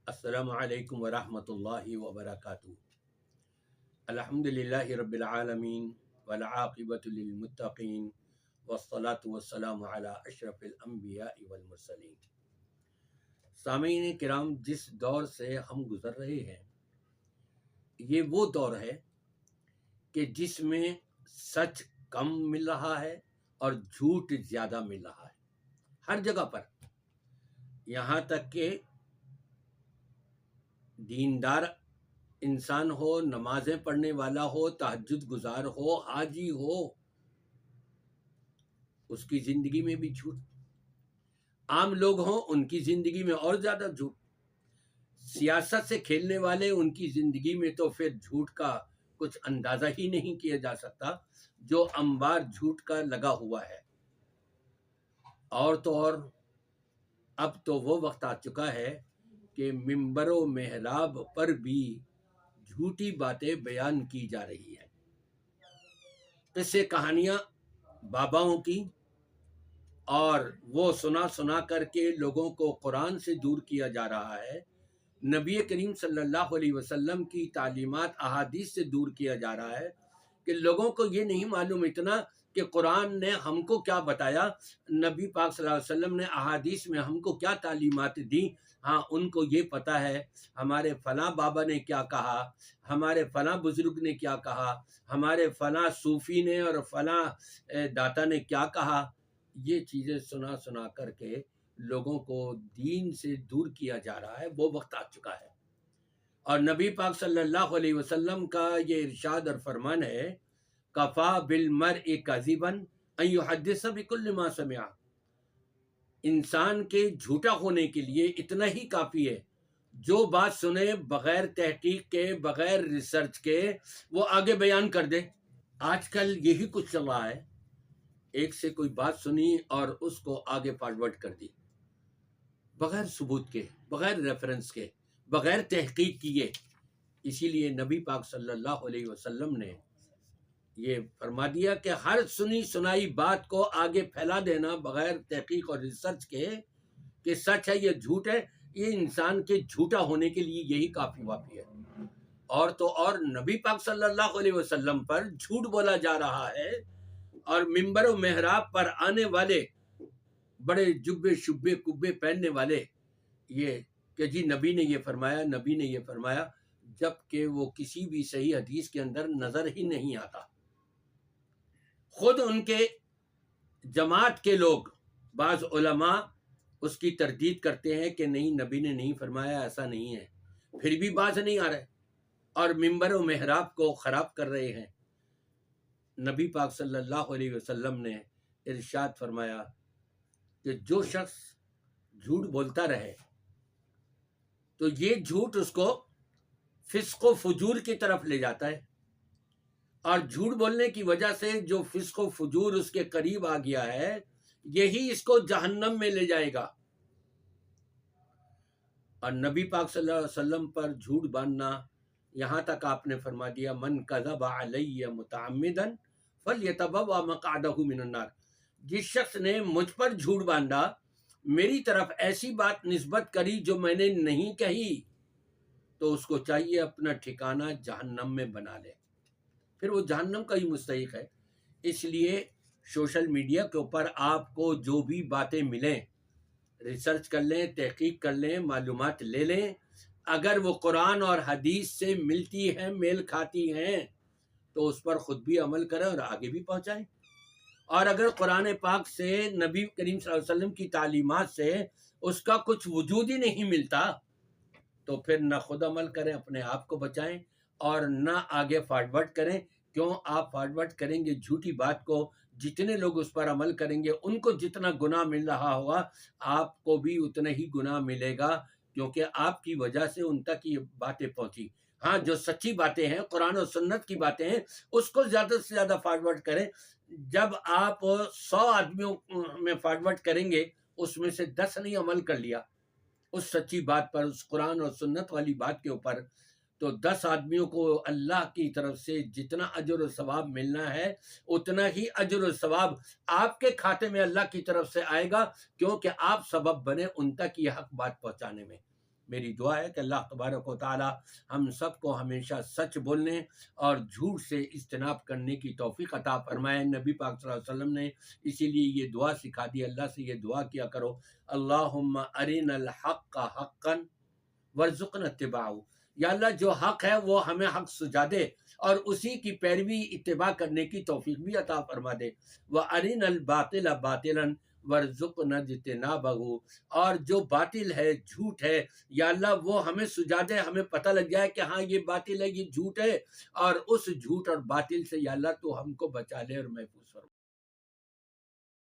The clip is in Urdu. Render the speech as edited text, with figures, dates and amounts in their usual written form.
السلام علیکم ورحمۃ اللہ وبرکاتہ۔ الحمدللہ رب العالمین والعاقبۃ للمتقین والصلاة والسلام علی اشرف الانبیاء والمرسلین۔ سامعین کرام، جس دور سے ہم گزر رہے ہیں یہ وہ دور ہے کہ جس میں سچ کم مل رہا ہے اور جھوٹ زیادہ مل رہا ہے ہر جگہ پر، یہاں تک کہ دیندار انسان ہو، نمازیں پڑھنے والا ہو، تہجد گزار ہو، حاجی ہو، اس کی زندگی میں بھی جھوٹ۔ عام لوگ ہوں ان کی زندگی میں اور زیادہ جھوٹ۔ سیاست سے کھیلنے والے ان کی زندگی میں تو پھر جھوٹ کا کچھ اندازہ ہی نہیں کیا جا سکتا، جو انبار جھوٹ کا لگا ہوا ہے۔ اور تو اور اب تو وہ وقت آ چکا ہے کہ ممبر و محراب پر بھی جھوٹی باتیں بیان کی جا رہی ہیں۔ قصے کہانیاں باباؤں کی، اور وہ سنا سنا کر کے لوگوں کو قرآن سے دور کیا جا رہا ہے، نبی کریم صلی اللہ علیہ وسلم کی تعلیمات احادیث سے دور کیا جا رہا ہے کہ لوگوں کو یہ نہیں معلوم اتنا کہ قرآن نے ہم کو کیا بتایا، نبی پاک صلی اللہ علیہ وسلم نے احادیث میں ہم کو کیا تعلیمات دی۔ ہاں، ان کو یہ پتہ ہے ہمارے فلاں بابا نے کیا کہا، ہمارے فلاں بزرگ نے کیا کہا، ہمارے فلاں صوفی نے اور فلاں داتا نے کیا کہا۔ یہ چیزیں سنا سنا کر کے لوگوں کو دین سے دور کیا جا رہا ہے، وہ وقت آ چکا ہے۔ اور نبی پاک صلی اللہ علیہ وسلم کا یہ ارشاد اور فرمان ہے، کفا بالمرء کذبا ان یحدث بکل ما سمع۔ انسان کے جھوٹا ہونے کے لیے اتنا ہی کافی ہے، جو بات سنے بغیر تحقیق کے، بغیر ریسرچ کے وہ آگے بیان کر دے۔ آج کل یہی کچھ چل رہا ہے، ایک سے کوئی بات سنی اور اس کو آگے فارورڈ کر دی، بغیر ثبوت کے، بغیر ریفرنس کے، بغیر تحقیق کیے۔ اسی لیے نبی پاک صلی اللہ علیہ وسلم نے یہ فرما دیا کہ ہر سنی سنائی بات کو آگے پھیلا دینا بغیر تحقیق اور ریسرچ کے کہ سچ ہے یا جھوٹ ہے، یہ انسان کے جھوٹا ہونے کے لیے یہی کافی وافی ہے۔ اور تو اور نبی پاک صلی اللہ علیہ وسلم پر جھوٹ بولا جا رہا ہے، اور ممبر و محراب پر آنے والے بڑے جبے شبے کبے پہننے والے یہ کہ جی نبی نے یہ فرمایا، نبی نے یہ فرمایا، جبکہ وہ کسی بھی صحیح حدیث کے اندر نظر ہی نہیں آتا۔ خود ان کے جماعت کے لوگ، بعض علماء اس کی تردید کرتے ہیں کہ نہیں، نبی نے نہیں فرمایا، ایسا نہیں ہے، پھر بھی باز نہیں آ رہے اور ممبر و محراب کو خراب کر رہے ہیں۔ نبی پاک صلی اللہ علیہ وسلم نے ارشاد فرمایا کہ جو شخص جھوٹ بولتا رہے تو یہ جھوٹ اس کو فسق و فجور کی طرف لے جاتا ہے، اور جھوٹ بولنے کی وجہ سے جو فسق و فجور اس کے قریب آ گیا ہے، یہی اس کو جہنم میں لے جائے گا۔ اور نبی پاک صلی اللہ علیہ وسلم پر جھوٹ باندھنا، یہاں تک آپ نے فرما دیا، من کذب علی متعمدا فلیتبوأ مقعدہ من النار۔ جس شخص نے مجھ پر جھوٹ باندھا، میری طرف ایسی بات نسبت کری جو میں نے نہیں کہی، تو اس کو چاہیے اپنا ٹھکانہ جہنم میں بنا لے، پھر وہ جہنم کا ہی مستحق ہے۔ اس لیے سوشل میڈیا کے اوپر آپ کو جو بھی باتیں ملیں، ریسرچ کر لیں، تحقیق کر لیں، معلومات لے لیں۔ اگر وہ قرآن اور حدیث سے ملتی ہیں، میل کھاتی ہیں، تو اس پر خود بھی عمل کریں اور آگے بھی پہنچائیں۔ اور اگر قرآن پاک سے، نبی کریم صلی اللہ علیہ وسلم کی تعلیمات سے اس کا کچھ وجود ہی نہیں ملتا، تو پھر نہ خود عمل کریں، اپنے آپ کو بچائیں، اور نہ آگے فارورڈ کریں۔ کیوں آپ فارورڈ کریں گے جھوٹی بات کو؟ جتنے لوگ اس پر عمل کریں گے ان کو جتنا گناہ مل رہا ہوگا، آپ کو بھی اتنا ہی گناہ ملے گا، کیونکہ آپ کی وجہ سے ان تک یہ باتیں پہنچی۔ ہاں، جو سچی باتیں ہیں، قرآن و سنت کی باتیں ہیں، اس کو زیادہ سے زیادہ فارورڈ کریں۔ جب آپ 100 آدمیوں میں فارورڈ کریں گے، اس میں سے 10 نے عمل کر لیا اس سچی بات پر، اس قرآن اور سنت والی بات کے اوپر، تو 10 آدمیوں کو اللہ کی طرف سے جتنا اجر و ثواب ملنا ہے، اتنا ہی اجر و ثواب آپ کے کھاتے میں اللہ کی طرف سے آئے گا، کیونکہ آپ سبب بنے ان تک یہ حق بات پہنچانے میں۔ میری دعا ہے کہ اللہ تبارک و تعالی ہم سب کو ہمیشہ سچ بولنے اور جھوٹ سے اجتناب کرنے کی توفیق عطا فرمائے۔ نبی پاک صلی اللہ علیہ وسلم نے اسی لیے یہ دعا سکھا دی، اللہ سے یہ دعا کیا کرو، اللہم ارنا الحق حقا وارزقنا اتباعہ، یا اللہ جو حق ہے وہ ہمیں حق سجا دے اور اسی کی پیروی اتباع کرنے کی توفیق بھی عطا فرما دے، وَأَرِنَا الْبَاطِلَ بَاطِلًا وَارْزُقْنَا اجْتِنَابَهُ، اور جو باطل ہے، جھوٹ ہے، یا اللہ وہ ہمیں سجا دے، ہمیں پتہ لگ جائے کہ ہاں یہ باطل ہے، یہ جھوٹ ہے، اور اس جھوٹ اور باطل سے یا اللہ تو ہم کو بچا لے اور محفوظ